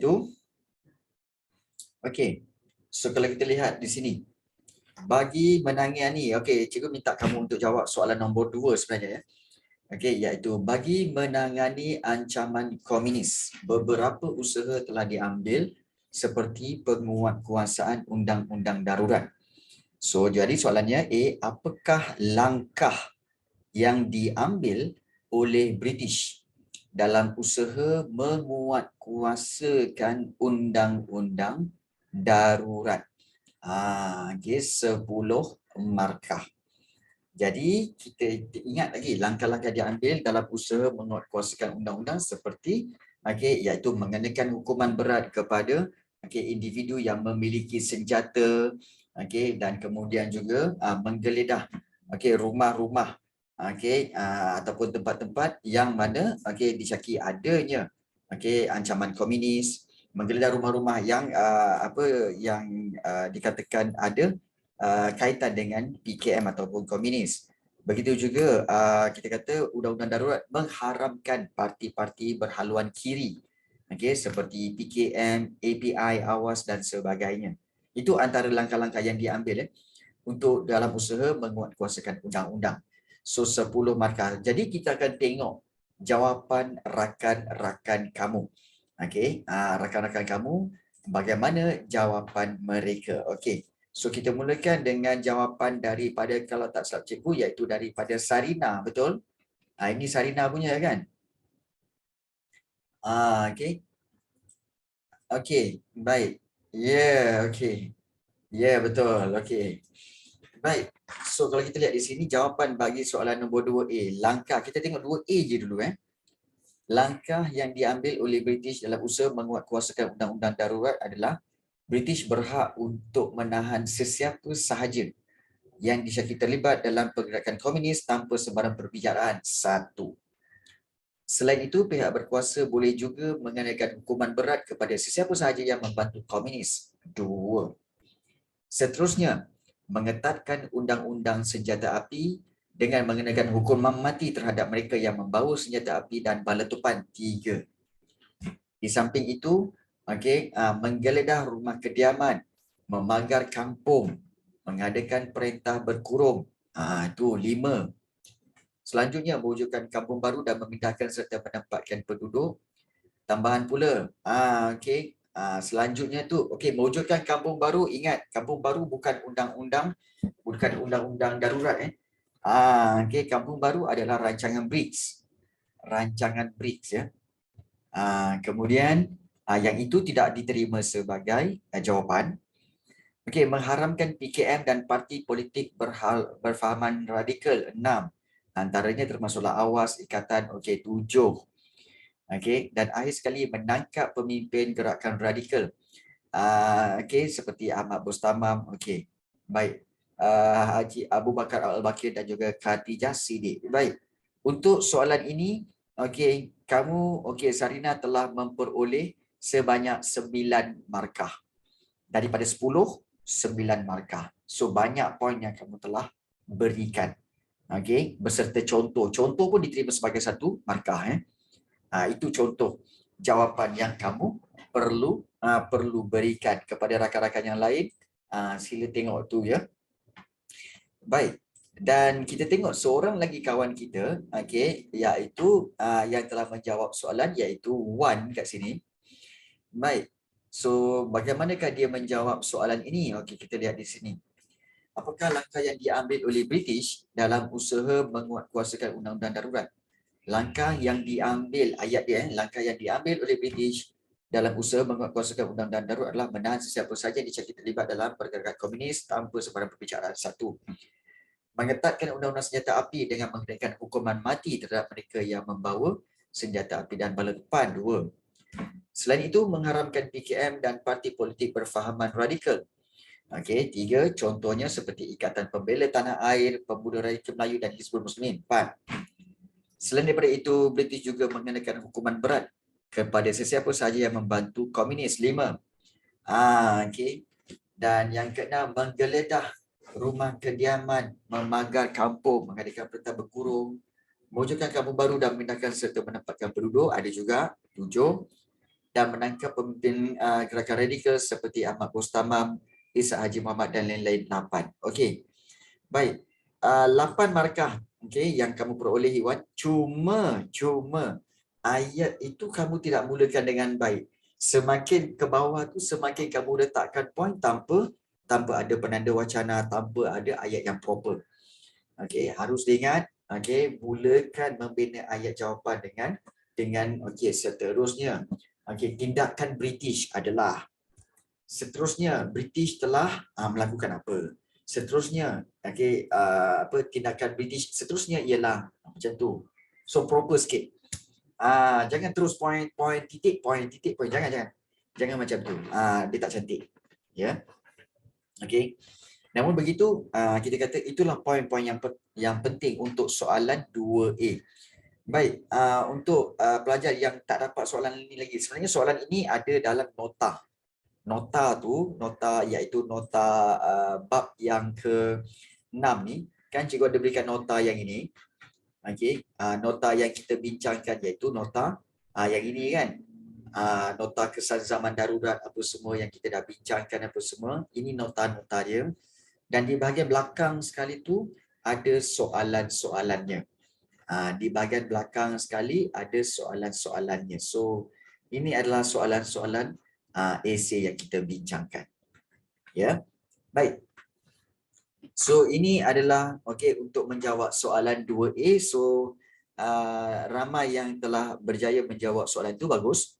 Iaitu, okey. So kalau kita lihat di sini, bagi menangani, okey, cikgu minta kamu untuk jawab soalan nombor 2 sebenarnya ya. Okey, iaitu bagi menangani ancaman komunis, beberapa usaha telah diambil seperti penguatkuasaan undang-undang darurat. So jadi soalannya A, apakah langkah yang diambil oleh British dalam usaha menguatkuasakan undang-undang darurat? Okay, 10 markah. Jadi kita ingat lagi langkah-langkah diambil dalam usaha menguatkuasakan undang-undang seperti iaitu mengenakan hukuman berat kepada individu yang memiliki senjata, dan kemudian juga menggeledah rumah-rumah ataupun tempat-tempat yang mana disyaki adanya ancaman komunis, menggeledah rumah-rumah yang dikatakan ada kaitan dengan PKM ataupun komunis. Begitu juga kita kata undang-undang darurat mengharamkan parti-parti berhaluan kiri, seperti PKM, API, AWAS dan sebagainya. Itu antara langkah-langkah yang diambil untuk dalam usaha menguatkuasakan undang-undang. So 10 markah. Jadi kita akan tengok jawapan rakan-rakan kamu. Rakan-rakan kamu bagaimana jawapan mereka. Okey. So kita mulakan dengan jawapan daripada, kalau tak silap cikgu, iaitu daripada Sarina, betul? Ini Sarina punya kan? Okey. Okey, baik. Okey. Betul. Okey. Baik. So kalau kita lihat di sini jawapan bagi soalan nombor 2A, langkah, kita tengok 2A je dulu Langkah yang diambil oleh British dalam usaha menguatkuasakan undang-undang darurat adalah British berhak untuk menahan sesiapa sahaja yang disyaki terlibat dalam pergerakan komunis tanpa sebarang perbicaraan. 1. Selain itu, pihak berkuasa boleh juga mengenakan hukuman berat kepada sesiapa sahaja yang membantu komunis. 2. Seterusnya, mengetatkan undang-undang senjata api dengan mengenakan hukuman mati terhadap mereka yang membawa senjata api dan bala tupan. 3. Di samping itu, menggeledah rumah kediaman, memagar kampung, mengadakan perintah berkurung. Itu 5. Selanjutnya, mewujudkan kampung baru dan memindahkan serta menempatkan penduduk tambahan pula. Selanjutnya tu, mewujudkan kampung baru. Ingat, kampung baru bukan undang-undang darurat. Kampung baru adalah rancangan BRICS. Rancangan BRICS ya. Kemudian yang itu tidak diterima sebagai jawapan. Mengharamkan PKM dan parti politik berfahaman radikal. 6. Antaranya termasuklah AWAS, Ikatan, 7. Dan akhir sekali menangkap pemimpin gerakan radikal. Seperti Ahmad Bustamam, baik. Haji Abu Bakar Al-Bakir dan juga Khatijah Siddiq. Baik. Untuk soalan ini, kamu, Sarina telah memperoleh sebanyak 9 markah. Daripada 10, 9 markah. So banyak poin yang kamu telah berikan. Beserta contoh. Contoh pun diterima sebagai 1 markah. Itu contoh jawapan yang kamu perlu berikan kepada rakan-rakan yang lain. Sila tengok tu ya. Baik. Dan kita tengok seorang lagi kawan kita, iaitu yang telah menjawab soalan, iaitu Wan kat sini. Baik. So bagaimanakah dia menjawab soalan ini? Kita lihat di sini. Apakah langkah yang diambil oleh British dalam usaha menguatkuasakan undang-undang darurat? Langkah yang diambil, ayat dia, langkah yang diambil oleh British dalam usaha menguatkuasakan undang-undang darurat adalah menahan sesiapa sahaja disyaki terlibat dalam pergerakan komunis tanpa sebarang perbicaraan. 1. Mengetatkan undang-undang senjata api dengan mengenakan hukuman mati terhadap mereka yang membawa senjata api dan bala tupan. 2. Selain itu, mengharamkan PKM dan parti politik berfahaman radikal. 3. Contohnya seperti Ikatan Pembela Tanah Air, Pemuda Radikal Melayu dan Hizbul Muslimin. 4. Selain daripada itu, British juga mengenakan hukuman berat kepada sesiapa sahaja yang membantu komunis. 5. Dan yang ke-6, menggeledah rumah kediaman, memagar kampung, mengadakan perintah berkurung, mewujudkan kampung baru dan memindahkan serta menempatkan penduduk. Ada juga 7. dan menangkap pemimpin gerakan radikal seperti Ahmad Mustamam, Isa Haji Muhammad dan lain-lain 8. Okey. Baik. 8 markah yang kamu peroleh Iwan. Cuma ayat itu kamu tidak mulakan dengan baik. Semakin ke bawah tu semakin kamu letakkan poin tanpa ada penanda wacana, tanpa ada ayat yang proper. Okey, harus diingat, mulakan membina ayat jawapan dengan seterusnya. Tindakan British adalah, seterusnya British telah melakukan apa? Seterusnya, tindakan British seterusnya ialah macam tu. So proper sikit. Jangan terus point titik point. Jangan macam tu. Dia tak cantik. Ya. Okey. Namun begitu, kita kata itulah poin-poin yang penting untuk soalan 2A. Baik, untuk pelajar yang tak dapat soalan ini lagi, sebenarnya soalan ini ada dalam nota. Nota iaitu nota bab yang ke-6 ni, kan cikgu ada berikan nota yang ini. Okey, nota yang kita bincangkan iaitu nota yang ini kan. Nota kesan zaman darurat apa semua yang kita dah bincangkan apa semua, ini nota-nota dia. Dan di bahagian belakang sekali tu ada soalan-soalannya. Di bahagian belakang sekali ada soalan-soalannya. So, ini adalah soalan-soalan esei yang kita bincangkan. Ya, baik. So, ini adalah untuk menjawab soalan 2A. So, ramai yang telah berjaya menjawab soalan itu, bagus.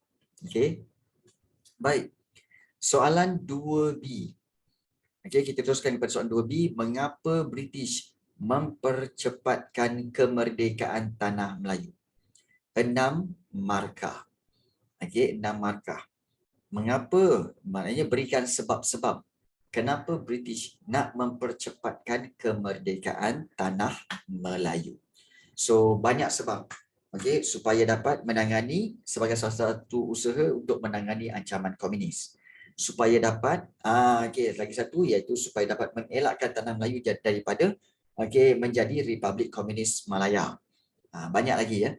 Baik. Soalan 2B. Kita teruskan kepada soalan 2B. Mengapa British mempercepatkan kemerdekaan tanah Melayu? 6 markah. 6 markah. Mengapa? Maknanya berikan sebab-sebab. Kenapa British nak mempercepatkan kemerdekaan tanah Melayu? So, banyak sebab. Supaya dapat menangani sebagai salah satu usaha untuk menangani ancaman komunis. Supaya dapat, lagi satu iaitu supaya dapat mengelakkan tanah Melayu daripada menjadi Republik Komunis Malaya. Banyak lagi ya.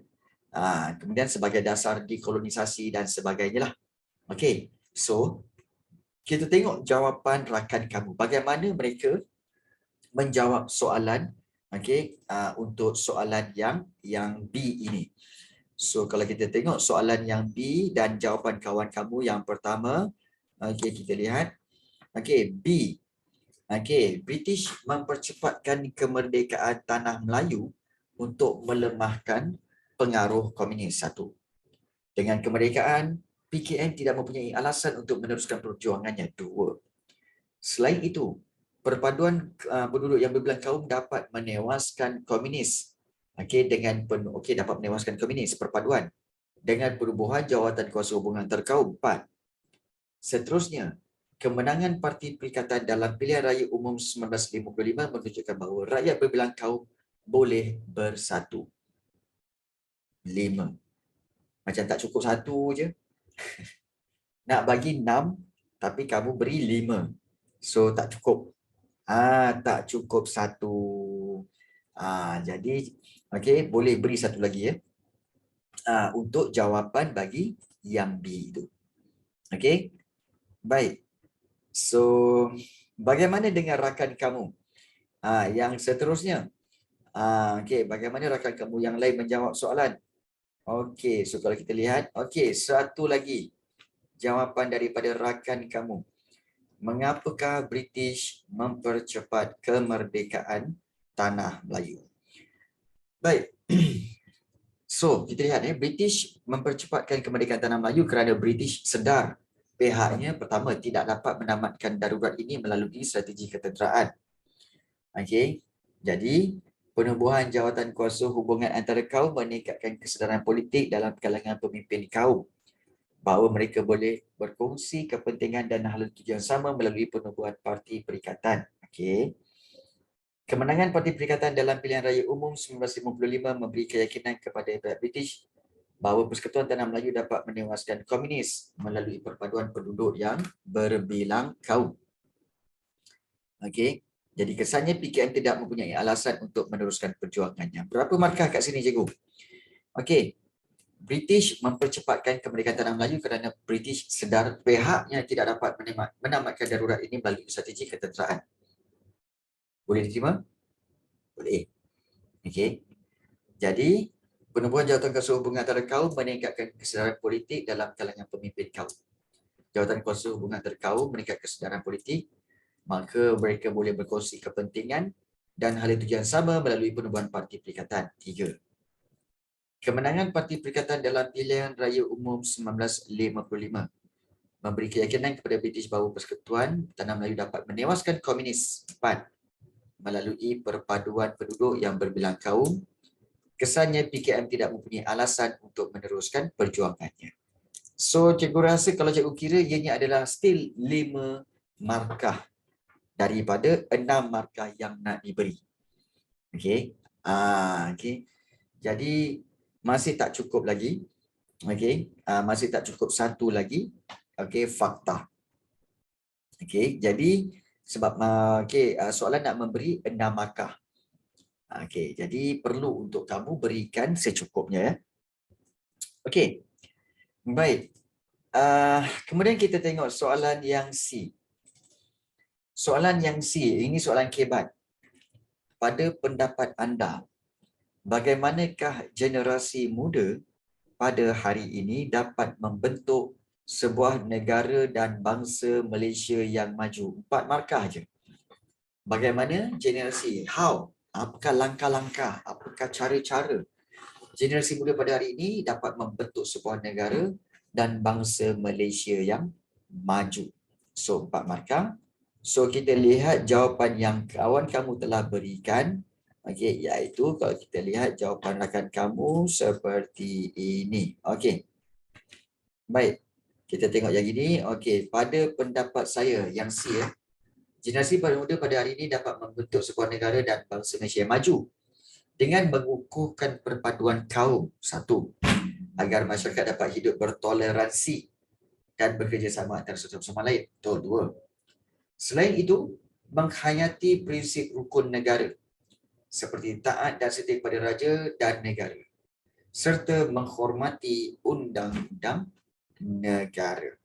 Kemudian sebagai dasar dekolonisasi dan sebagainya lah. So kita tengok jawapan rakan kamu. Bagaimana mereka menjawab soalan untuk soalan yang B ini. So kalau kita tengok soalan yang B dan jawapan kawan kamu yang pertama, kita lihat. B. British mempercepatkan kemerdekaan tanah Melayu untuk melemahkan pengaruh komunis. 1. Dengan kemerdekaan, PKN tidak mempunyai alasan untuk meneruskan perjuangannya. 2. Selain itu, perpaduan penduduk yang berbelang kaum dapat menewaskan komunis. Dengan dapat menewaskan komunis, perpaduan dengan perubahan jawatan kuasa hubungan antar kaum. 4. Seterusnya, kemenangan Parti Perikatan dalam pilihan raya umum 1955 menunjukkan bahawa rakyat berbelang kaum boleh bersatu. 5. Macam tak cukup 1 je. Nak bagi 6, tapi kamu beri 5. So, tak cukup. Tak cukup 1. Jadi, boleh beri 1 lagi ya. Untuk jawapan bagi yang B itu. Baik. So, bagaimana dengan rakan kamu? Yang seterusnya. Bagaimana rakan kamu yang lain menjawab soalan? So kalau kita lihat. Satu lagi. Jawapan daripada rakan kamu. Mengapakah British mempercepat kemerdekaan tanah Melayu? Baik. So, kita lihat British mempercepatkan kemerdekaan tanah Melayu kerana British sedar pihaknya pertama tidak dapat menamatkan darurat ini melalui strategi ketenteraan. Jadi penubuhan jawatan kuasa hubungan antara kaum meningkatkan kesedaran politik dalam kalangan pemimpin kaum bahawa mereka boleh berkongsi kepentingan dan hal tujuan sama melalui penubuhan Parti Perikatan. Kemenangan Parti Perikatan dalam pilihan raya umum 1955 memberi keyakinan kepada pihak British bahawa Persekutuan Tanah Melayu dapat menewaskan komunis melalui perpaduan penduduk yang berbilang kaum. Jadi kesannya PKN tidak mempunyai alasan untuk meneruskan perjuangannya. Berapa markah kat sini cikgu? British mempercepatkan kemerdekaan tanah Melayu kerana British sedar pihaknya tidak dapat menamatkan darurat ini melalui strategi ketenteraan. Boleh diterima? Boleh. Okey. Jadi, penubuhan jawatan kuasa hubungan antara kaum meningkatkan kesedaran politik dalam kalangan pemimpin kaum. Jawatan kuasa hubungan antara kaum meningkatkan kesedaran politik, maka mereka boleh berkongsi kepentingan dan hal tujuan sama melalui penubuhan parti perikatan. 3. Kemenangan Parti Perikatan dalam pilihan raya umum 1955 memberi keyakinan kepada British bahawa Persekutuan Tanah Melayu dapat menewaskan komunis. 4. Melalui perpaduan penduduk yang berbilang kaum, kesannya PKM tidak mempunyai alasan untuk meneruskan perjuangannya. So, cikgu rasa kalau cikgu kira ianya adalah still 5 markah daripada 6 markah yang nak diberi. Okey. Okey. Jadi masih tak cukup lagi. Okey, masih tak cukup satu lagi. Okey, fakta. Okey, jadi sebab soalan nak memberi 6 markah. Okey, jadi perlu untuk kamu berikan secukupnya. Okey. Baik. Kemudian kita tengok soalan yang C. Soalan yang C, ini soalan kebat. Pada pendapat anda, bagaimanakah generasi muda pada hari ini dapat membentuk sebuah negara dan bangsa Malaysia yang maju? 4 markah je. Bagaimana generasi? How? Apakah langkah-langkah? Apakah cara-cara generasi muda pada hari ini dapat membentuk sebuah negara dan bangsa Malaysia yang maju? So, 4 markah. So, kita lihat jawapan yang kawan kamu telah berikan. Okey, iaitu kalau kita lihat jawapan rakan kamu seperti ini. Okey. Baik. Kita tengok yang ini. Okey, pada pendapat saya yang C, generasi muda pada hari ini dapat membentuk sebuah negara dan bangsa Malaysia yang maju dengan mengukuhkan perpaduan kaum. 1. Agar masyarakat dapat hidup bertoleransi dan bekerjasama antara satu sama lain. Betul. 2. Selain itu, menghayati prinsip rukun negara seperti taat dan setia kepada raja dan negara, serta menghormati undang-undang negara.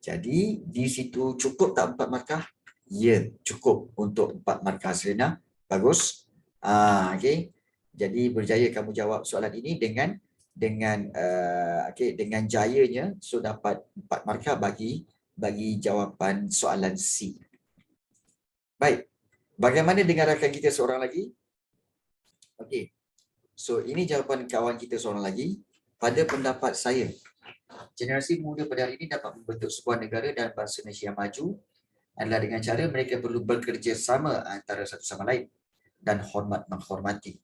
Jadi, di situ cukup tak 4 markah? Ya, cukup untuk 4 markah, Serena. Bagus. Okey. Jadi, berjaya kamu jawab soalan ini dengan jayanya, so dapat 4 markah bagi jawapan soalan C. Baik. Bagaimana dengan rakan kita seorang lagi? Okey. So, ini jawapan kawan kita seorang lagi. Pada pendapat saya, generasi muda pada hari ini dapat membentuk sebuah negara dan bangsa Malaysia yang maju adalah dengan cara mereka perlu bekerja sama antara satu sama lain dan hormat menghormati.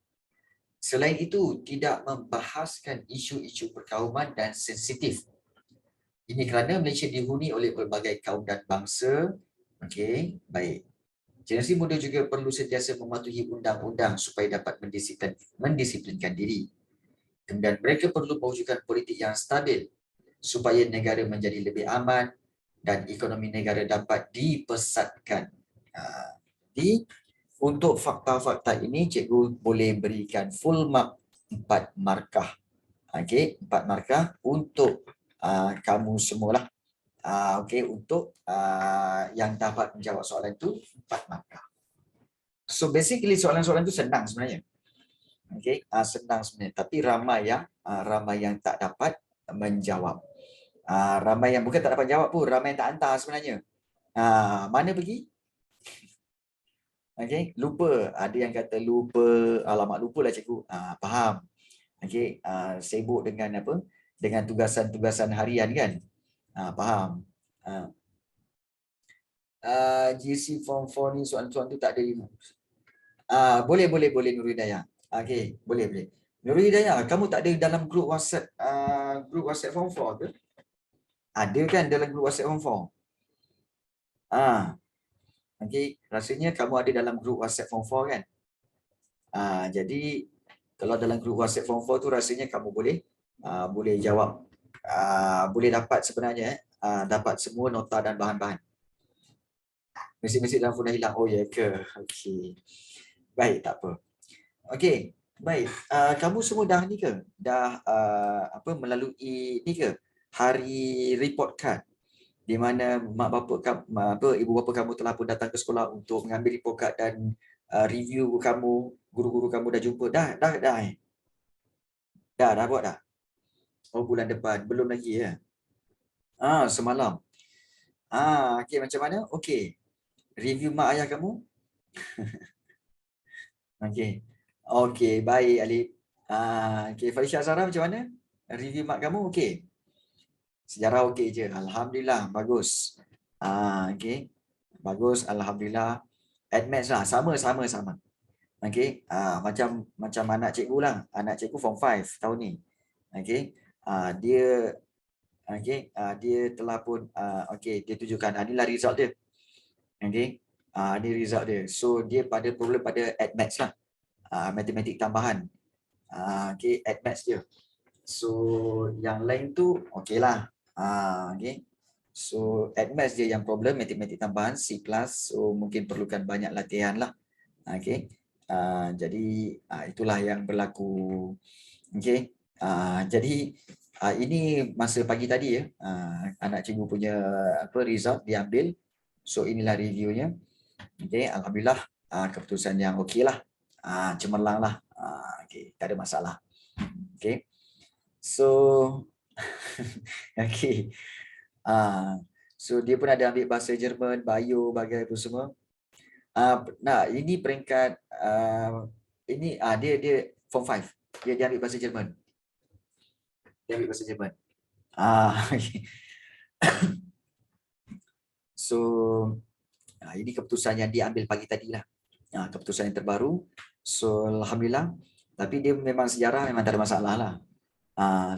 Selain itu, tidak membahaskan isu-isu perkauman dan sensitif. Ini kerana Malaysia dihuni oleh pelbagai kaum dan bangsa. Okey, baik. Generasi muda juga perlu sentiasa mematuhi undang-undang supaya dapat mendisiplinkan diri. Kemudian mereka perlu mewujudkan politik yang stabil supaya negara menjadi lebih aman dan ekonomi negara dapat dipesatkan. Jadi, untuk fakta-fakta ini, cikgu boleh berikan full mark 4 markah. Okey, 4 markah untuk kamu semualah. Okey, untuk yang dapat menjawab soalan itu 4 markah. So basically soalan-soalan itu senang sebenarnya. Okey, senang sebenarnya, tapi ramai yang tak dapat menjawab. Ramai yang bukan tak dapat jawab pun, ramai yang tak hantar sebenarnya. Mana pergi? Okey, lupa. Ada yang kata lupa, alamak lupalah cikgu. Faham. Okey, sibuk dengan apa? Dengan tugasan-tugasan harian kan? Faham. GC Form 4 ni soalan-soalan tu tak ada. Boleh Nurul Hidayah. Okey, boleh. Nurul Hidayah, kamu tak ada dalam grup WhatsApp Form 4 ke? Ada kan dalam grup WhatsApp Form 4? Okey, rasanya kamu ada dalam grup WhatsApp Form 4 kan? Jadi kalau dalam grup WhatsApp Form 4 tu rasanya kamu boleh jawab. Boleh dapat sebenarnya dapat semua nota dan bahan-bahan. Mesej-mesej dalam phone dah hilang. Oh ya ke? Okey. Baik, tak apa. Okey. Baik, kamu semua dah ni ke? Dah apa melalui ni ke? Hari report card di mana mak bapa kamu, apa ibu bapa kamu telah pun datang ke sekolah untuk mengambil report card dan review kamu, guru-guru kamu dah jumpa. Dah eh. Dah buat dah. Oh, bulan depan belum lagi ya. Semalam. Okey, macam mana? Okey. Review mak ayah kamu? Okey. Okey, baik Alif. Okey, Falisha Azhara macam mana? Review mak kamu okey? Sejarah okey je. Alhamdulillah, bagus. Okey. Bagus, alhamdulillah. Admaths lah, sama. Okey. Macam anak cikgu lah. Anak cikgu form 5 tahun ni. Okey. Dia okey, dia telah pun okey, dia tunjukkan inilah result dia. Okey. Ini result dia. So dia pada problem pada Admaths lah. Matematik tambahan. Okey, Admaths dia. So yang lain tu okey lah. Okey. So Admaths dia yang problem, matematik tambahan C+, so mungkin perlukan banyak latihan lah. Okey. Jadi itulah yang berlaku. Okey. Jadi ini masa pagi tadi ya. Anak cikgu punya apa result diambil. So inilah reviewnya. Okey, alhamdulillah keputusan yang okey lah. Cemerlang lah. Okey, tak ada masalah. Okey. So okey. So dia pun ada ambil bahasa Jerman, bio, bagai apa semua. Nah, ini peringkat ini dia form 5. Dia ambil bahasa Jerman. Dia ambil bahasa Jerman. Okay. So ini keputusan yang diambil pagi tadi lah. Keputusan yang terbaru. So alhamdulillah. Tapi dia memang sejarah memang tak ada masalah lah.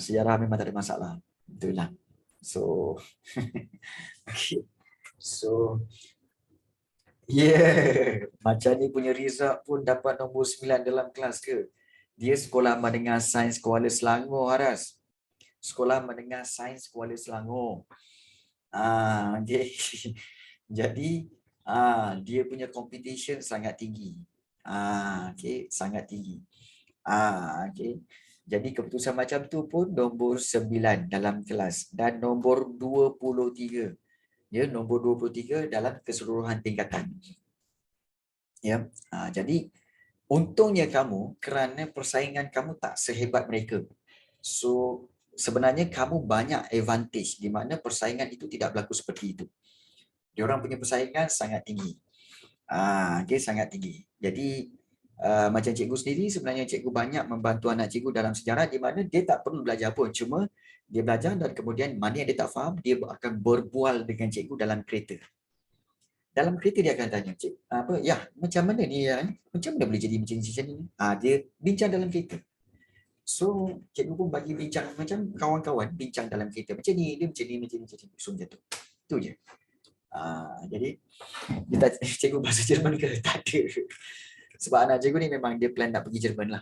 Sejarah memang tak ada masalah. Betul lah. So okay. So macam ni punya result pun dapat nombor 9 dalam kelas ke? Dia sekolah menengah sains Kuala Selangor, Haras. Sekolah menengah sains Kuala Selangor. Okay. Jadi dia punya competition sangat tinggi. Okay, sangat tinggi. Okay. Jadi keputusan macam tu pun nombor 9 dalam kelas dan nombor 23. Ya, nombor 23 dalam keseluruhan tingkatan. Ya. Jadi untungnya kamu kerana persaingan kamu tak sehebat mereka. So sebenarnya kamu banyak advantage di mana persaingan itu tidak berlaku seperti itu. Diorang punya persaingan sangat tinggi. Okay, sangat tinggi. Jadi macam cikgu sendiri, sebenarnya cikgu banyak membantu anak cikgu dalam sejarah di mana dia tak perlu belajar pun. Cuma dia belajar dan kemudian mana yang dia tak faham, dia akan berbual dengan cikgu dalam kereta. Dalam kereta dia akan tanya, cik, macam mana ni ya? Macam mana boleh jadi macam ni? Dia bincang dalam kereta. So, cikgu pun bagi bincang macam kawan-kawan bincang dalam kereta. Macam ni, dia macam ni. So, macam tu. Itu je. Jadi, cikgu bahasa Jerman ke? Tak ada. Sebab anak cikgu ni memang dia plan nak pergi Jerman lah.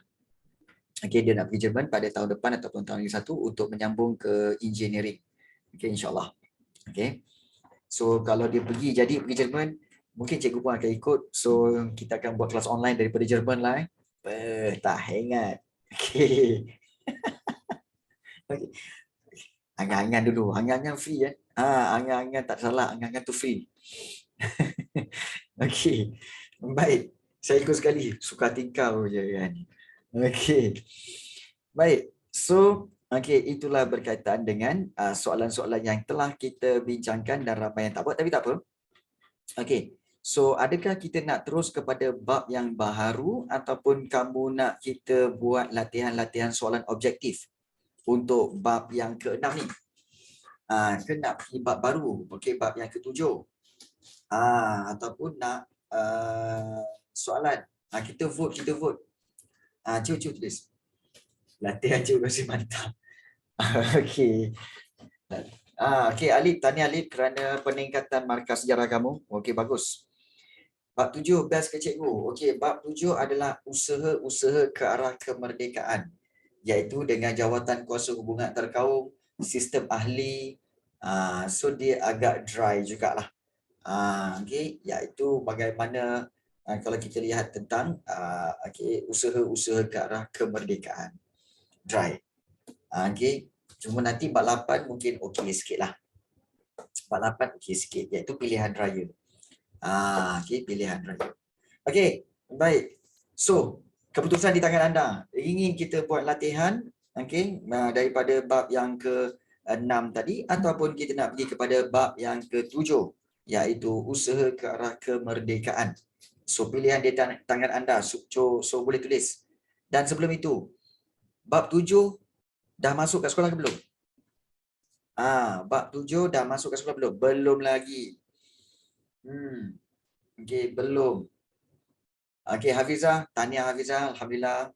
Okay, dia nak pergi Jerman pada tahun depan ataupun tahun yang satu untuk menyambung ke engineering. Okay, insyaAllah. Okay. So, kalau dia pergi Jerman, mungkin cikgu pun akan ikut. So, kita akan buat kelas online daripada Jerman lah. Tak ingat. Okay. Okay. Angan-angan dulu. Angan-angan free ya. Angan-angan tak salah. Angan-angan tu free. Okay. Baik. Saya ikut sekali. Suka tingkau je kan. Okay. Baik. So, okay, itulah berkaitan dengan soalan-soalan yang telah kita bincangkan dan ramai yang tak buat. Tapi tak apa. Okay. So, adakah kita nak terus kepada bab yang baharu ataupun kamu nak kita buat latihan-latihan soalan objektif untuk bab yang ke-6 ni? Nak pergi bab baru. Okay, bab yang ke-7. Ataupun nak soalan. Kita vote. Cuba tulis. Latihan cikgu masih mantap. Okay. Okay, Alif. Tanya Alif kerana peningkatan markah sejarah kamu. Okay, bagus. Bab 7, best ke cikgu. Okey, bab 7 adalah usaha-usaha ke arah kemerdekaan, iaitu dengan jawatan kuasa hubungan antarkaum, sistem ahli. So dia agak dry jugalah. Okey, iaitu bagaimana kalau kita lihat tentang usaha-usaha ke arah kemerdekaan. Dry. Okey. Cuma nanti bab 8 mungkin okey sikit lah. Bab 8 okey sikit, iaitu pilihan raya. Okey, pilihan raya. Okey, baik. So, keputusan di tangan anda. Ingin kita buat latihan okey, daripada bab yang ke-6 tadi ataupun kita nak pergi kepada bab yang ke-7 iaitu usaha ke arah kemerdekaan. So, pilihan di tangan anda. So boleh tulis. Dan sebelum itu, bab 7 dah masuk kat sekolah ke belum? Bab 7 dah masuk kat sekolah belum? Belum lagi. Okey, belum. Okey, Hafizah, tahniah Hafizah, alhamdulillah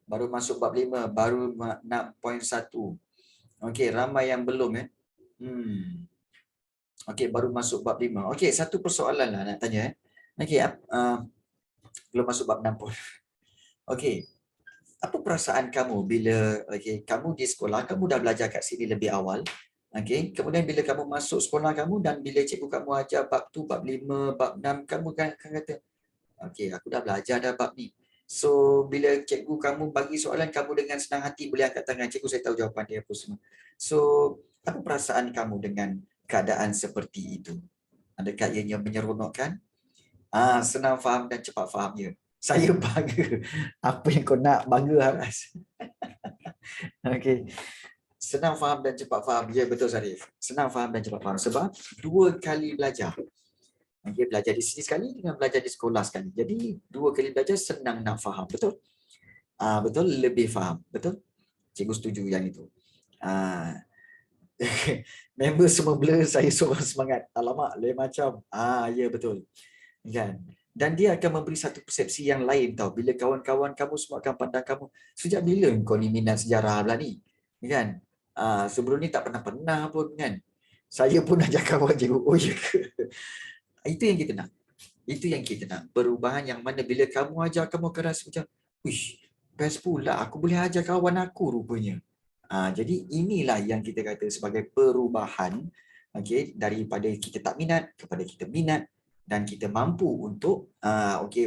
baru masuk bab 5, baru nak poin 1. Okey, ramai yang belum Okey, baru masuk bab 5. Okey, satu persoalan lah nak tanya Okey, belum masuk bab 6 pun. Okey. Apa perasaan kamu bila kamu di sekolah, kamu dah belajar kat sini lebih awal. Kemudian bila kamu masuk sekolah kamu dan bila cikgu kamu ajar bab tu, bab 5, bab 6, kamu kan kata, aku dah belajar dah bab ni. So, bila cikgu kamu bagi soalan, kamu dengan senang hati boleh angkat tangan, cikgu saya tahu jawapan dia apa semua. So, apa perasaan kamu dengan keadaan seperti itu? Adakah ianya menyeronokkan? Senang faham dan cepat faham je. Saya bangga. Apa yang kau nak bangga, Haras? Okey. Senang faham dan cepat faham. Ya, betul Sarif. Senang faham dan cepat faham. Sebab 2 kali belajar. Belajar di sini sekali dengan belajar di sekolah sekali. Jadi 2 kali belajar senang nak faham. Betul? Betul, lebih faham. Betul? Cikgu setuju yang itu. Member semua blur, saya seorang semangat. Alamak, lain macam. Ya betul. Kan? Dan dia akan memberi satu persepsi yang lain tau. Bila kawan-kawan kamu semua akan pandang kamu, sejak bila kau ni minat sejarah pula ni? Kan? Sebelum ni tak pernah pun kan? Saya pun ajak kawan je. Oh ya ke? Itu yang kita nak. Itu yang kita nak. Perubahan yang mana bila kamu ajar, kamu akan rasa macam, wish, best pula. Aku boleh ajar kawan aku rupanya. Jadi inilah yang kita kata sebagai perubahan. Daripada kita tak minat kepada kita minat. Dan kita mampu untuk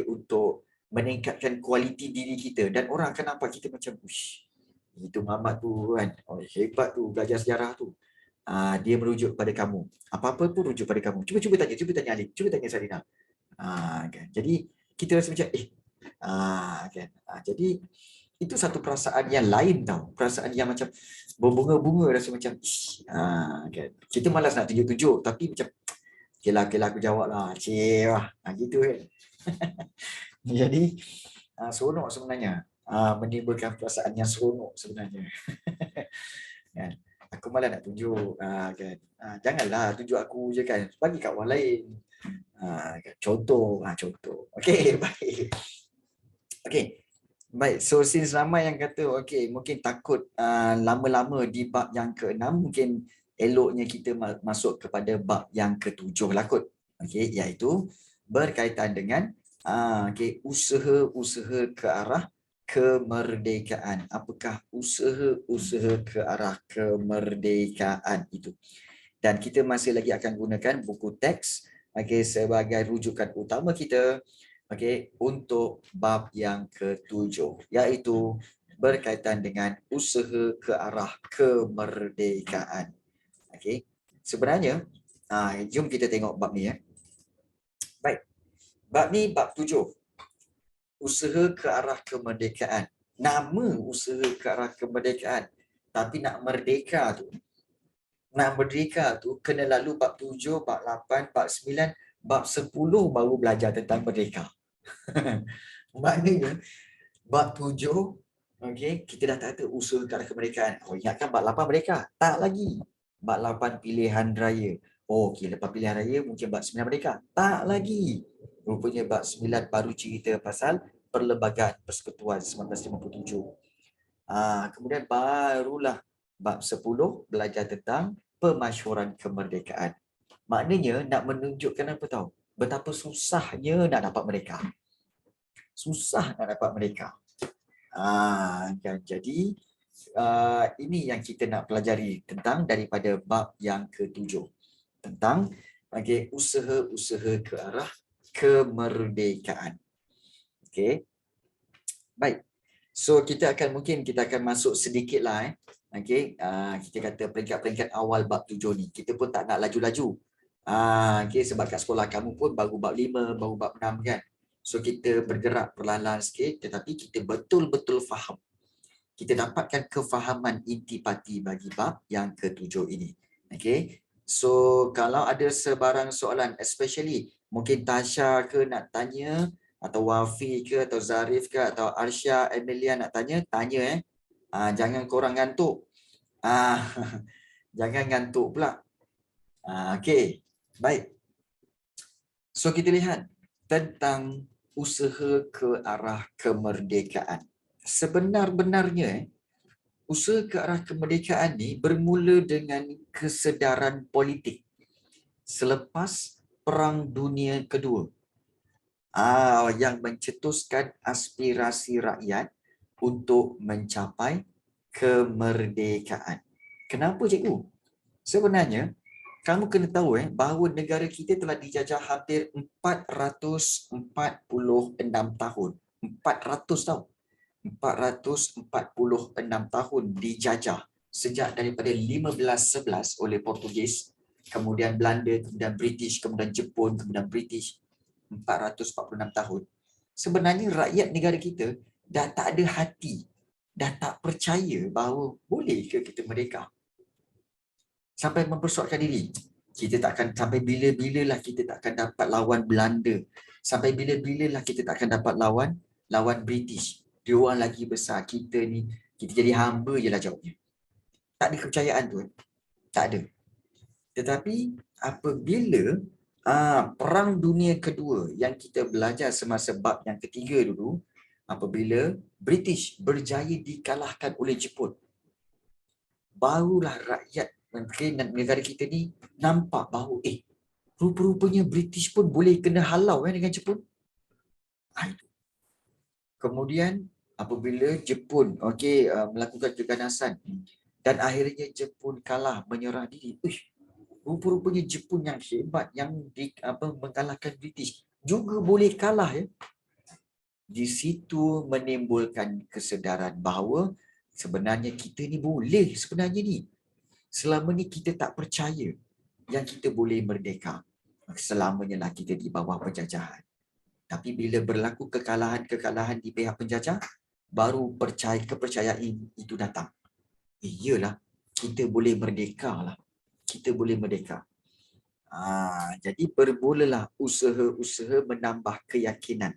untuk meningkatkan kualiti diri kita dan orang akan nampak kita macam ush, itu Muhammad tu kan, hebat tu belajar sejarah tu. Dia merujuk pada kamu, apa-apa pun rujuk pada kamu. Cuba tanya Alif, cuba tanya Sarina. Kan, jadi kita rasa macam kan. Jadi itu satu perasaan yang lain tau, perasaan yang macam berbunga-bunga, rasa macam kan. Kita malas nak tunjuk-tunjuk tapi macam okey lah aku jawab lah. Gitu kan. Jadi, seronok sebenarnya. Menimbulkan perasaan yang seronok sebenarnya. Kan? Aku malah nak tunjuk. Kan? Janganlah tunjuk aku je kan. Bagi kat orang lain. Contoh. Okey, baik. Okey. Baik, so since ramai yang kata mungkin takut lama-lama di bab yang ke-6, mungkin eloknya kita masuk kepada bab yang ke-7 lah kot. Iaitu berkaitan dengan usaha-usaha ke arah kemerdekaan. Apakah usaha-usaha ke arah kemerdekaan itu? Dan kita masih lagi akan gunakan buku teks sebagai rujukan utama kita untuk bab yang ke-7, iaitu berkaitan dengan usaha ke arah kemerdekaan. Sebenarnya jom kita tengok bab ni Baik. Bab ni bab 7. Usaha ke arah kemerdekaan. Nama usaha ke arah kemerdekaan. Tapi nak merdeka tu kena lalu bab 7, bab 8, bab 9, bab 10 baru belajar tentang merdeka. Maknanya bab 7 kita dah tak ada usaha ke arah kemerdekaan. Ingatkan bab 8 merdeka? Tak lagi. Bab 8 pilihan raya. Lepas pilihan raya mungkin bab 9 merdeka? Tak lagi. Rupanya bab 9 baru cerita pasal Perlembagaan Persekutuan 1957. Kemudian barulah bab 10 belajar tentang Pemasyhuran Kemerdekaan. Maknanya nak menunjukkan apa tahu? Betapa susahnya nak dapat mereka. Susah nak dapat mereka. Kan? Jadi ini yang kita nak pelajari tentang daripada bab yang ke-7. Tentang usaha-usaha ke arah kemerdekaan. Okey. Baik. So kita akan masuk sedikit lah Okey, kita kata peringkat-peringkat awal bab 7 ni. Kita pun tak nak laju-laju. Okey, sebab kat sekolah kamu pun baru bab 5, baru bab 6 kan. So kita bergerak perlahan-lahan sikit tetapi kita betul-betul faham. Kita dapatkan kefahaman intipati bagi bab yang ke-7 ini. Okey. So kalau ada sebarang soalan, especially mungkin Tasha ke nak tanya, atau Wafi ke, atau Zarif ke, atau Arsya, Emilia nak tanya, tanya jangan korang ngantuk. Jangan ngantuk pula. Okey, baik. So kita lihat tentang usaha ke arah kemerdekaan. Sebenar-benarnya usaha ke arah kemerdekaan ni bermula dengan kesedaran politik selepas Perang Dunia Kedua. Yang mencetuskan aspirasi rakyat untuk mencapai kemerdekaan. Kenapa cikgu? Sebenarnya kamu kena tahu bahawa negara kita telah dijajah hampir 446 tahun. 400 tahun. 446 tahun dijajah sejak daripada 1511 oleh Portugis, kemudian Belanda, kemudian British, kemudian Jepun, kemudian British. 446 tahun. Sebenarnya rakyat negara kita dah tak ada hati, dah tak percaya bahawa boleh ke kita merdeka. Sampai mempersoalkan diri. Kita takkan, sampai bila-bilalah kita takkan dapat lawan Belanda. Sampai bila-bilalah kita takkan dapat lawan British. Dia orang lagi besar. Kita ni, kita jadi hamba je lah jawabnya. Tak ada kepercayaan tu. Tak ada. Tetapi apabila Perang Dunia Kedua yang kita belajar semasa bab yang ketiga dulu, apabila British berjaya dikalahkan oleh Jepun, barulah rakyat negara kita ni nampak bahawa rupa-rupanya British pun boleh kena halau dengan Jepun. Kemudian apabila Jepun melakukan keganasan dan akhirnya Jepun kalah, menyerah diri. Rupa-rupanya Jepun yang hebat yang mengalahkan British juga boleh kalah Di situ menimbulkan kesedaran bahawa sebenarnya kita ni boleh sebenarnya ni. Selama ni kita tak percaya yang kita boleh merdeka. Selamanya lah kita di bawah penjajahan. Tapi bila berlaku kekalahan-kekalahan di pihak penjajah, baru kepercayaan itu datang. Iyalah, kita boleh merdeka lah. Kita boleh merdeka. Jadi bermulalah usaha-usaha menambah keyakinan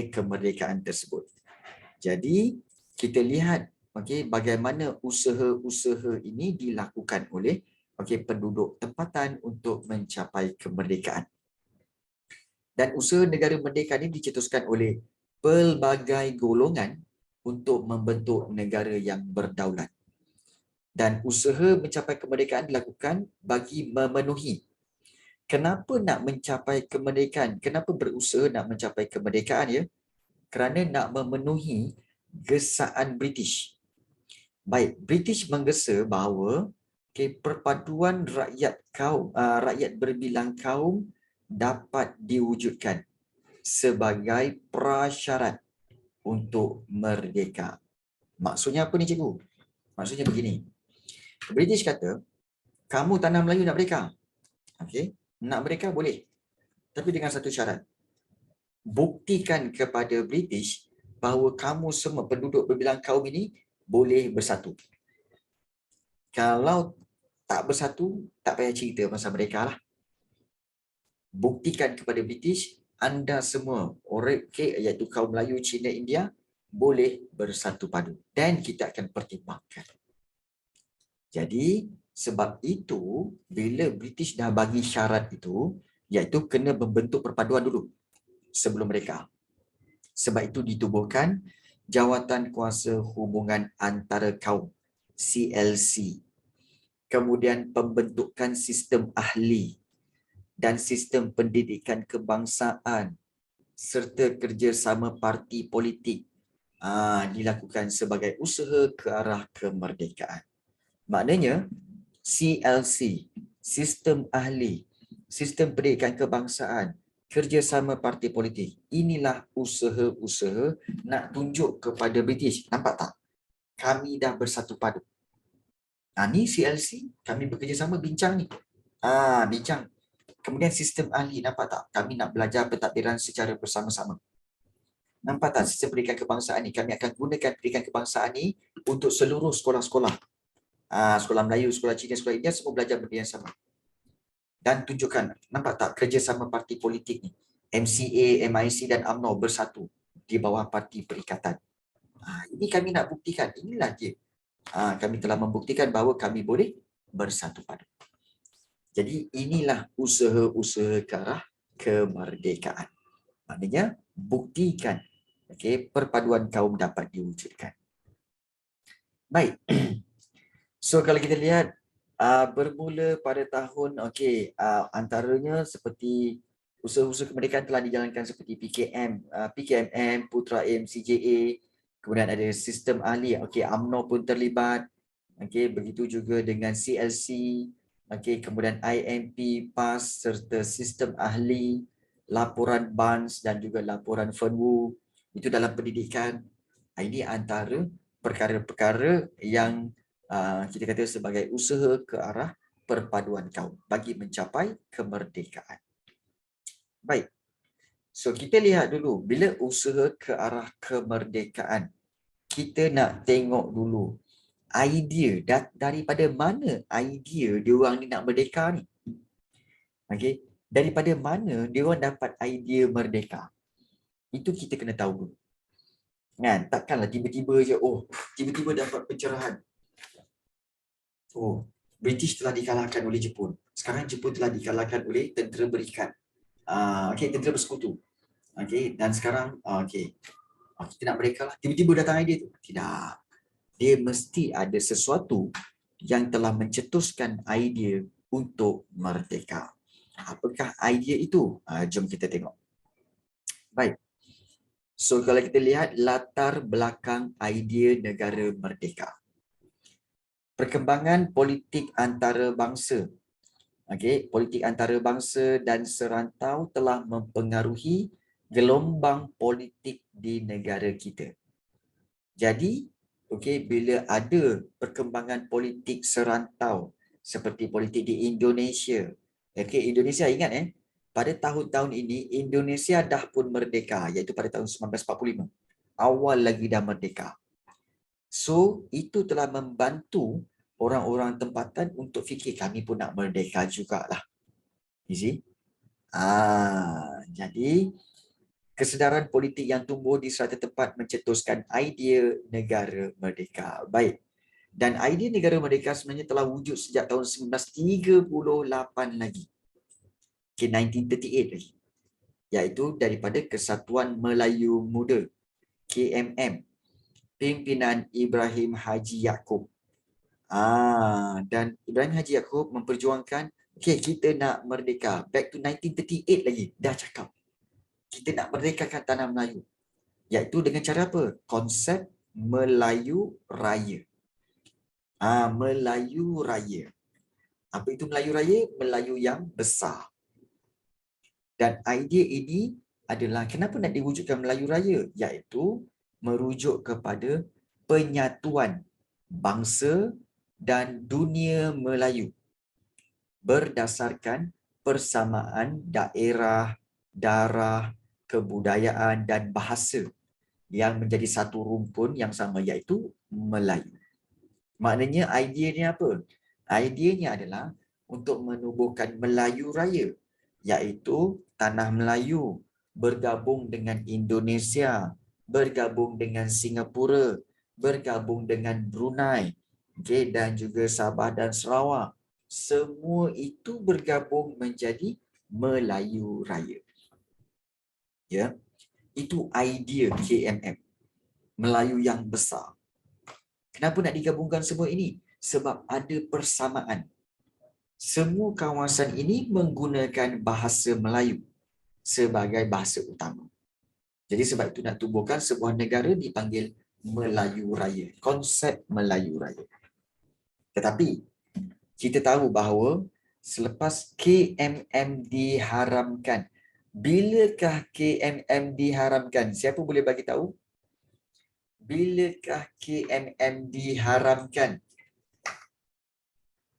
kemerdekaan tersebut. Jadi kita lihat bagaimana usaha-usaha ini dilakukan oleh penduduk tempatan untuk mencapai kemerdekaan. Dan usaha negara merdeka ini dicetuskan oleh pelbagai golongan untuk membentuk negara yang berdaulat. Dan usaha mencapai kemerdekaan dilakukan bagi memenuhi. Kenapa nak mencapai kemerdekaan? Kenapa berusaha nak mencapai kemerdekaan Kerana nak memenuhi gesaan British. Baik, British menggesa bahawa perpaduan rakyat berbilang kaum dapat diwujudkan sebagai prasyarat untuk merdeka. Maksudnya apa ni cikgu? Maksudnya begini. British kata, kamu tanah Melayu nak merdeka. Nak merdeka boleh. Tapi dengan satu syarat. Buktikan kepada British bahawa kamu semua penduduk berbilang kaum ini boleh bersatu. Kalau tak bersatu, tak payah cerita pasal mereka lah. Buktikan kepada British, anda semua orang iaitu kaum Melayu, Cina, India boleh bersatu padu. Dan kita akan pertimbangkan. Jadi, sebab itu, bila British dah bagi syarat itu, iaitu kena membentuk perpaduan dulu sebelum mereka. Sebab itu ditubuhkan Jawatan Kuasa Hubungan Antara Kaum, CLC. Kemudian pembentukan sistem ahli dan sistem pendidikan kebangsaan serta kerjasama parti politik dilakukan sebagai usaha ke arah kemerdekaan. Maknanya, CLC, sistem ahli, sistem pendidikan kebangsaan kerjasama parti politik. Inilah usaha-usaha nak tunjuk kepada British. Nampak tak? Kami dah bersatu padu. Ni CLC, kami bekerjasama bincang ni. Bincang. Kemudian sistem ahli, nampak tak? Kami nak belajar pentadbiran secara bersama-sama. Nampak tak sistem pendidikan kebangsaan ni? Kami akan gunakan pendidikan kebangsaan ni untuk seluruh sekolah-sekolah. Sekolah Melayu, sekolah Cina, sekolah India, semua belajar benda yang sama. Dan tunjukkan, nampak tak kerjasama parti politik ni? MCA, MIC dan UMNO bersatu di bawah parti perikatan. Ini kami nak buktikan, inilah dia. Kami telah membuktikan bahawa kami boleh bersatu padu. Jadi inilah usaha-usaha ke arah kemerdekaan. Maknanya buktikan perpaduan kaum dapat diwujudkan. Baik. So kalau kita lihat bermula pada tahun antaranya seperti usaha-usaha kemerdekaan telah dijalankan seperti PKMM, Putra M, CJA, kemudian ada sistem ahli, UMNO pun terlibat, begitu juga dengan CLC, kemudian IMP, PAS serta sistem ahli, laporan BANS dan juga laporan FENWU, itu dalam pendidikan. Ini antara perkara-perkara yang kita kata sebagai usaha ke arah perpaduan kaum bagi mencapai kemerdekaan. Baik. So kita lihat dulu, bila usaha ke arah kemerdekaan, kita nak tengok dulu idea daripada mana idea diorang ni nak merdeka ni. Daripada mana diorang dapat idea merdeka. Itu kita kena tahu dulu. Kan, takkanlah tiba-tiba je, tiba-tiba dapat pencerahan. British telah dikalahkan oleh Jepun. Sekarang Jepun telah dikalahkan oleh tentera berikat. Tentera bersekutu. Dan sekarang kita nak merdeka lah. Tiba-tiba datang idea tu. Tidak. Dia mesti ada sesuatu yang telah mencetuskan idea untuk merdeka. Apakah idea itu? Jom kita tengok. Baik. So kalau kita lihat latar belakang idea negara merdeka. Perkembangan politik antarabangsa. Politik antarabangsa dan serantau telah mempengaruhi gelombang politik di negara kita. Jadi, bila ada perkembangan politik serantau seperti politik di Indonesia. Indonesia ingat pada tahun-tahun ini Indonesia dah pun merdeka, iaitu pada tahun 1945. Awal lagi dah merdeka. So, itu telah membantu orang-orang tempatan untuk fikir kami pun nak merdeka jugalah. You see? Jadi, kesedaran politik yang tumbuh di serata tempat mencetuskan idea negara merdeka. Baik. Dan idea negara merdeka sebenarnya telah wujud sejak tahun 1938 lagi. 1938 lagi. Iaitu daripada Kesatuan Melayu Muda, KMM. Pimpinan Ibrahim Haji Yaakob. Dan Ibrahim Haji Yaakob memperjuangkan, kita nak merdeka. Back to 1938 lagi, dah cakap. Kita nak merdekakan tanah Melayu. Iaitu dengan cara apa? Konsep Melayu Raya. Melayu Raya. Apa itu Melayu Raya? Melayu yang besar. Dan idea ini adalah kenapa nak diwujudkan Melayu Raya? Iaitu merujuk kepada penyatuan bangsa dan dunia Melayu berdasarkan persamaan daerah, darah, kebudayaan dan bahasa yang menjadi satu rumpun yang sama, iaitu Melayu. Maknanya ideanya apa? Ideanya adalah untuk menubuhkan Melayu Raya, iaitu tanah Melayu bergabung dengan Indonesia, bergabung dengan Singapura, bergabung dengan Brunei, dan juga Sabah dan Sarawak. Semua itu bergabung menjadi Melayu Raya. Itu idea KMM. Melayu yang besar. Kenapa nak digabungkan semua ini? Sebab ada persamaan. Semua kawasan ini menggunakan bahasa Melayu sebagai bahasa utama. Jadi sebab itu nak tubuhkan sebuah negara dipanggil Melayu Raya. Konsep Melayu Raya. Tetapi kita tahu bahawa selepas KMM diharamkan Bilakah KMM diharamkan? Siapa boleh bagi tahu? Bilakah KMM diharamkan?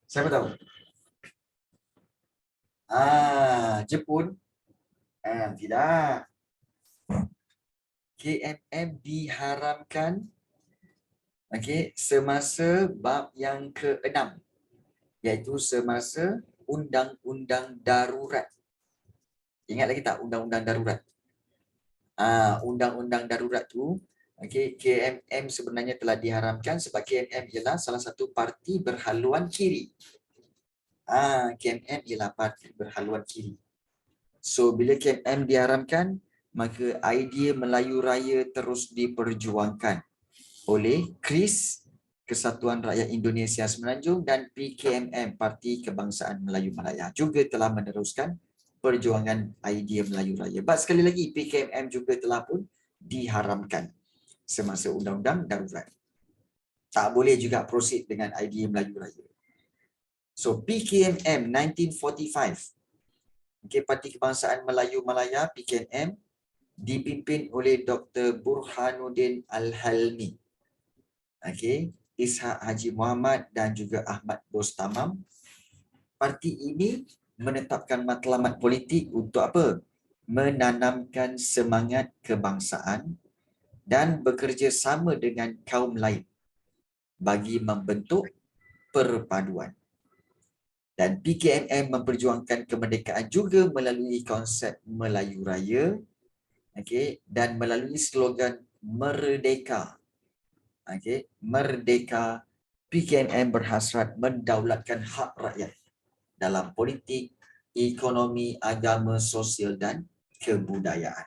Siapa tahu? Jepun? Tidak. KMM diharamkan semasa bab yang ke-6, iaitu semasa undang-undang darurat. Ingat lagi tak undang-undang darurat? Undang-undang darurat tu, KMM sebenarnya telah diharamkan sebab KMM ialah salah satu parti berhaluan kiri. KMM ialah parti berhaluan kiri. So bila KMM diharamkan, maka idea Melayu Raya terus diperjuangkan oleh KRIS, Kesatuan Rakyat Indonesia Semenanjung, dan PKMM, Parti Kebangsaan Melayu Malaya, juga telah meneruskan perjuangan idea Melayu Raya. But sekali lagi, PKMM juga telah pun diharamkan semasa undang-undang darurat. Tak boleh juga proceed dengan idea Melayu Raya. So PKMM 1945, Parti Kebangsaan Melayu Malaya, PKMM, dipimpin oleh Dr. Burhanuddin Al-Halmi, Ishak Haji Muhammad dan juga Ahmad Bostamam. Parti ini menetapkan matlamat politik untuk apa? Menanamkan semangat kebangsaan dan bekerja sama dengan kaum lain bagi membentuk perpaduan. Dan PKMM memperjuangkan kemerdekaan juga melalui konsep Melayu Raya, dan melalui slogan Merdeka. Merdeka, PKMM berhasrat mendaulatkan hak rakyat dalam politik, ekonomi, agama, sosial dan kebudayaan.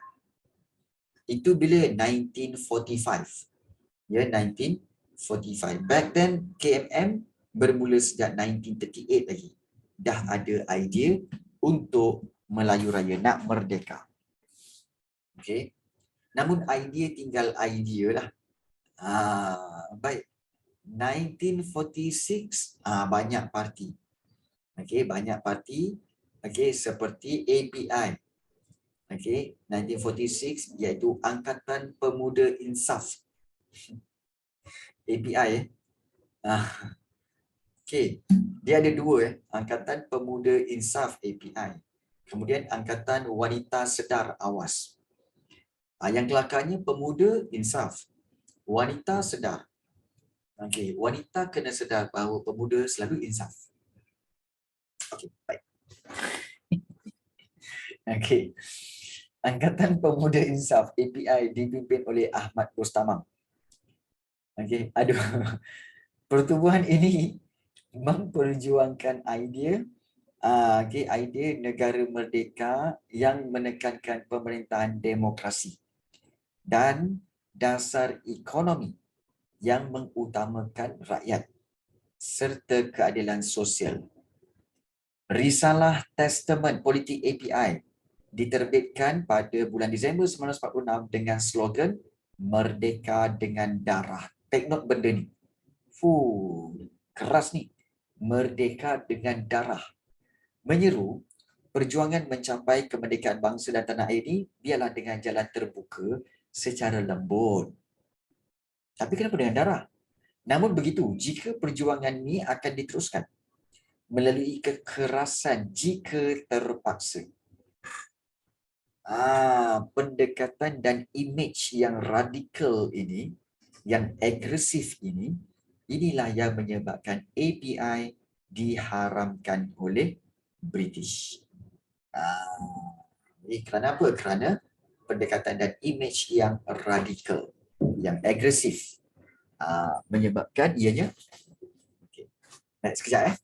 Itu bila 1945. Ya, 1945. Back then, KMM bermula sejak 1938 lagi. Dah ada idea untuk Melayu Raya, nak merdeka. Namun idea tinggal idea lah. Baik. 1946, banyak parti. Banyak parti. Seperti API. 1946 iaitu Angkatan Pemuda Insaf. API dia ada dua, Angkatan Pemuda Insaf API. Kemudian Angkatan Wanita Sedar Awas. Yang kelakarnya Pemuda Insaf, Wanita Sedar. Wanita kena sedar bahawa pemuda selalu insaf. Baik. Angkatan Pemuda Insaf API dipimpin oleh Ahmad Bostamam. Pertubuhan ini memperjuangkan idea idea negara merdeka yang menekankan pemerintahan demokrasi dan dasar ekonomi yang mengutamakan rakyat serta keadilan sosial. Risalah Testament Politik API diterbitkan pada bulan Disember 1946 dengan slogan Merdeka dengan Darah. Take note benda ni. Keras ni. Merdeka dengan darah. Menyeru perjuangan mencapai kemerdekaan bangsa dan tanah air ini biarlah dengan jalan terbuka secara lembut. Tapi kenapa dengan darah? Namun begitu, jika perjuangan ini akan diteruskan melalui kekerasan jika terpaksa. Pendekatan dan imej yang radikal ini, yang agresif ini, inilah yang menyebabkan API diharamkan oleh British. Kerana apa? Kerana pendekatan dan imej yang radikal, yang agresif, menyebabkan ianya. Sekejap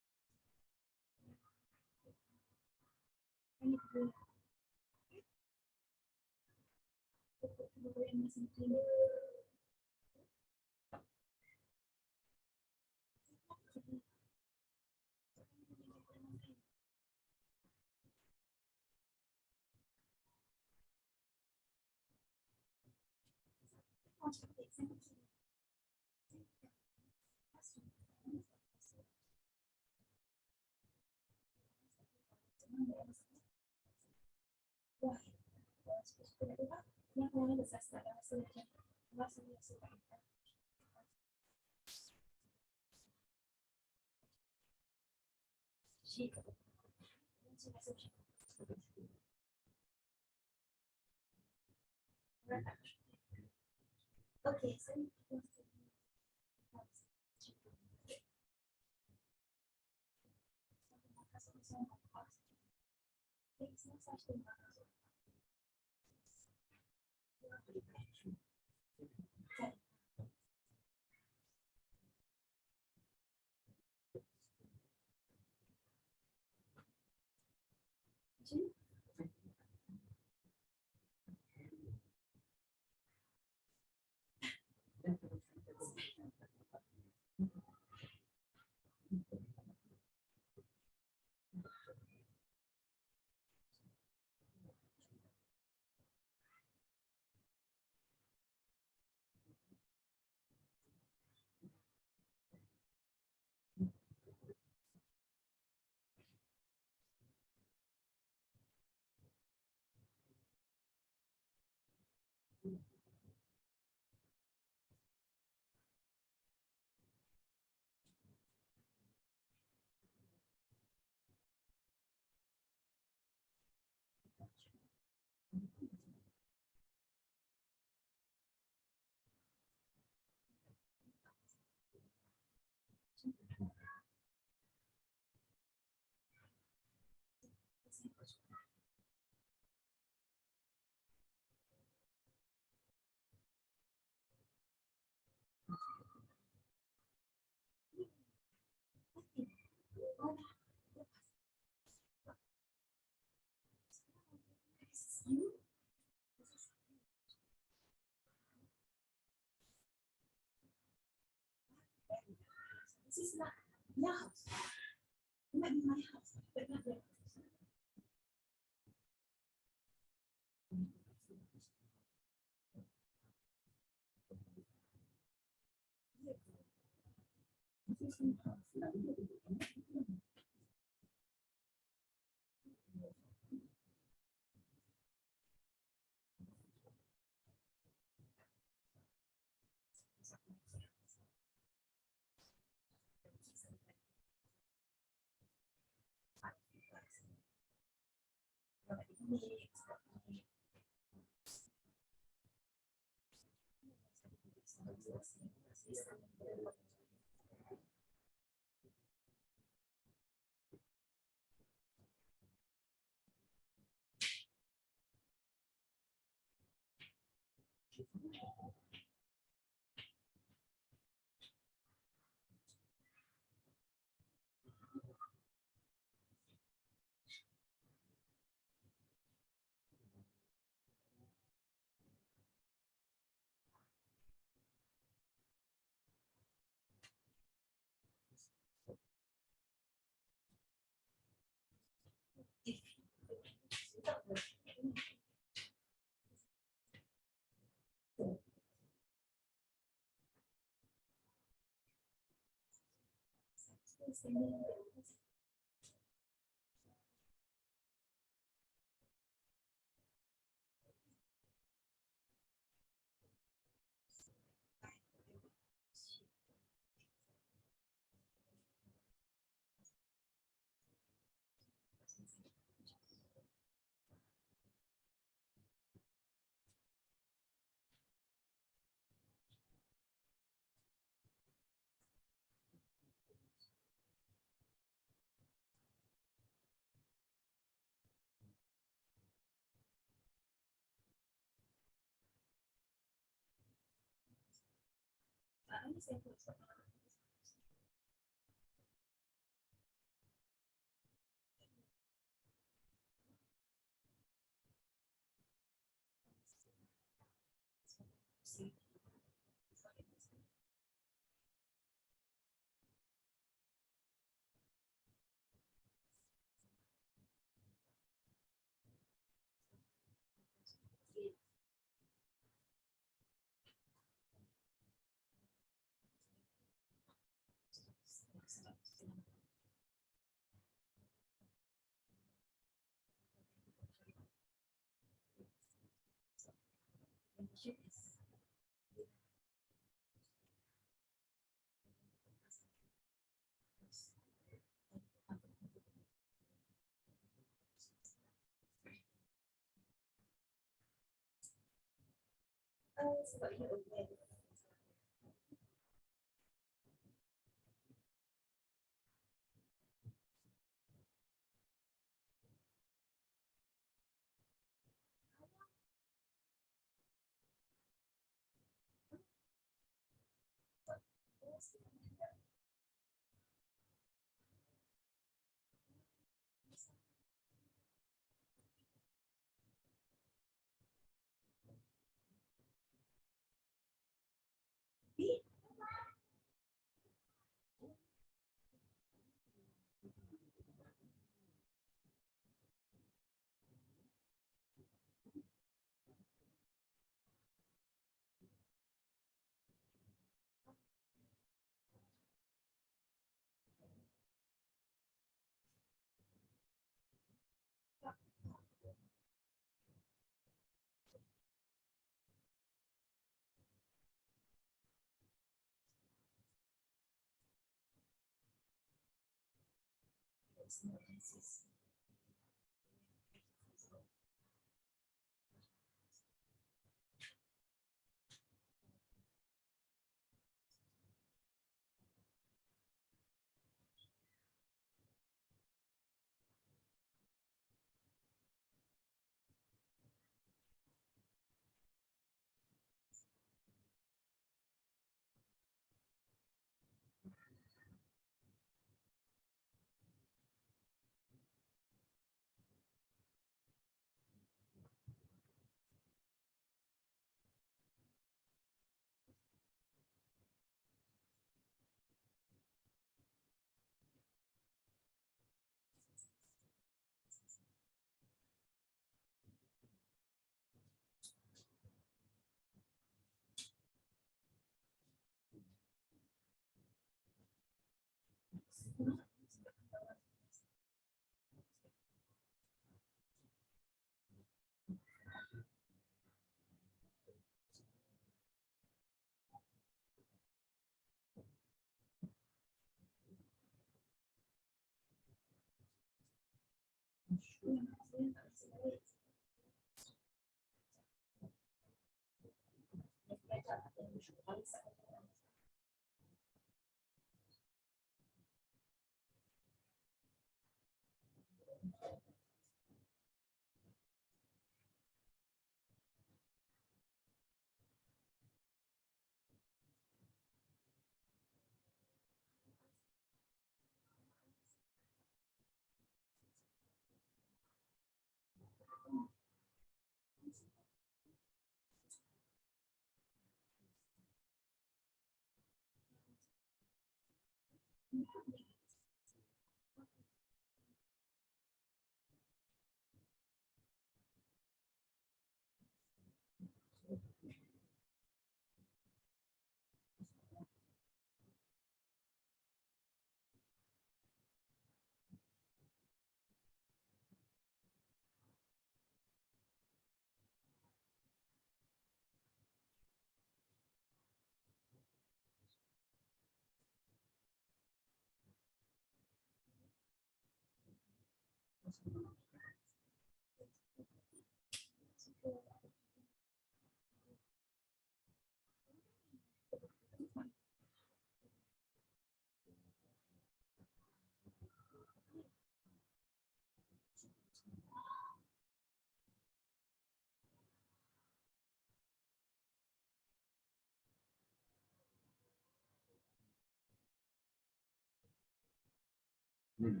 Hmm.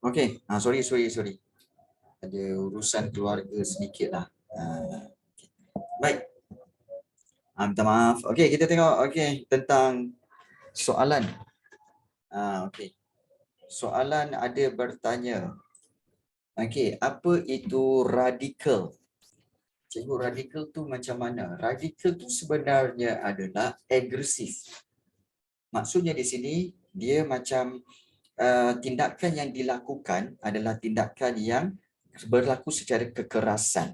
Okey, sorry. Ada urusan keluarga sedikit lah. Baik, minta maaf. Okey, kita tengok tentang soalan. Okey. Soalan ada bertanya. Okey, apa itu radikal? Cikgu, radikal tu macam mana? Radikal tu sebenarnya adalah agresif. Maksudnya di sini dia macam tindakan yang dilakukan adalah tindakan yang berlaku secara kekerasan.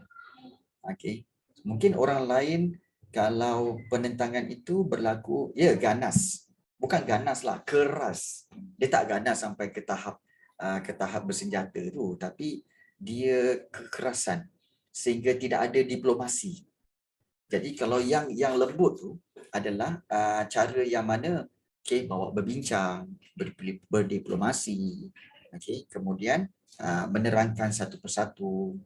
Okey. Mungkin orang lain kalau penentangan itu berlaku ganas. Bukan ganas lah, keras. Dia tak ganas sampai ke tahap bersenjata tu, tapi dia kekerasan sehingga tidak ada diplomasi. Jadi kalau yang lembut tu adalah cara yang mana bawa berbincang, berdiplomasi, kemudian menerangkan satu persatu.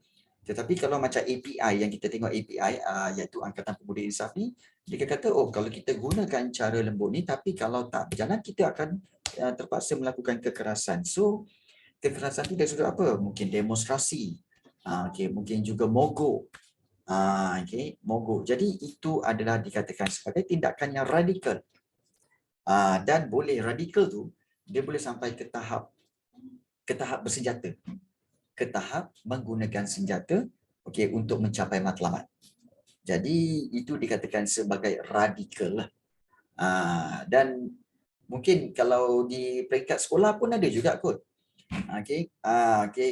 Tetapi kalau macam API yang kita tengok API iaitu Angkatan Pemuda Insaf ni, dia kata kalau kita gunakan cara lembut ni tapi kalau tak berjalan kita akan terpaksa melakukan kekerasan. So kekerasan tu dari sudut apa? Mungkin demonstrasi. Mungkin juga mogok. Mogok. Jadi itu adalah dikatakan sebagai tindakan yang radikal. Dan boleh radikal tu dia boleh sampai ke tahap bersenjata, ke tahap menggunakan senjata untuk mencapai matlamat. Jadi itu dikatakan sebagai radikal lah. Dan mungkin kalau di peringkat sekolah pun ada juga kot.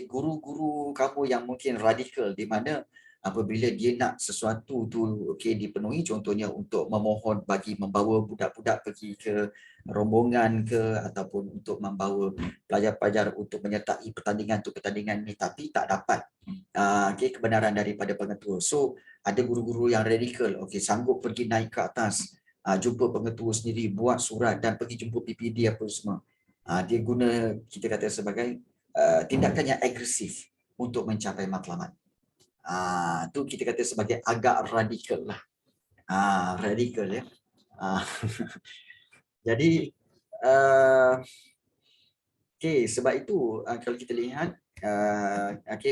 Guru-guru kamu yang mungkin radikal di mana apabila dia nak sesuatu tu dipenuhi, contohnya untuk memohon bagi membawa budak-budak pergi ke rombongan ke ataupun untuk membawa pelajar-pelajar untuk menyertai pertandingan ni tapi tak dapat kebenaran daripada pengetua. So ada guru-guru yang radikal sanggup pergi naik ke atas, jumpa pengetua sendiri, buat surat dan pergi jumpa PPD apa semua. Dia guna kita kata sebagai tindakan yang agresif untuk mencapai matlamat. Tu kita kata sebagai agak radikal lah. Radikal ya. Jadi sebab itu kalau kita lihat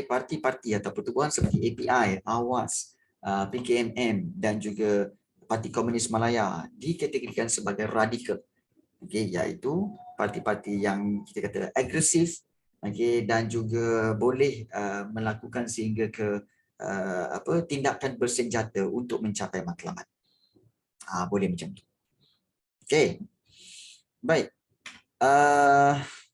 parti-parti atau pertubuhan seperti API, AWAS, PKMM dan juga Parti Komunis Malaya dikategorikan sebagai radikal. Iaitu parti-parti yang kita kata agresif, dan juga boleh melakukan sehingga ke tindakan bersenjata untuk mencapai matlamat. Boleh macam tu. Baik. Uh,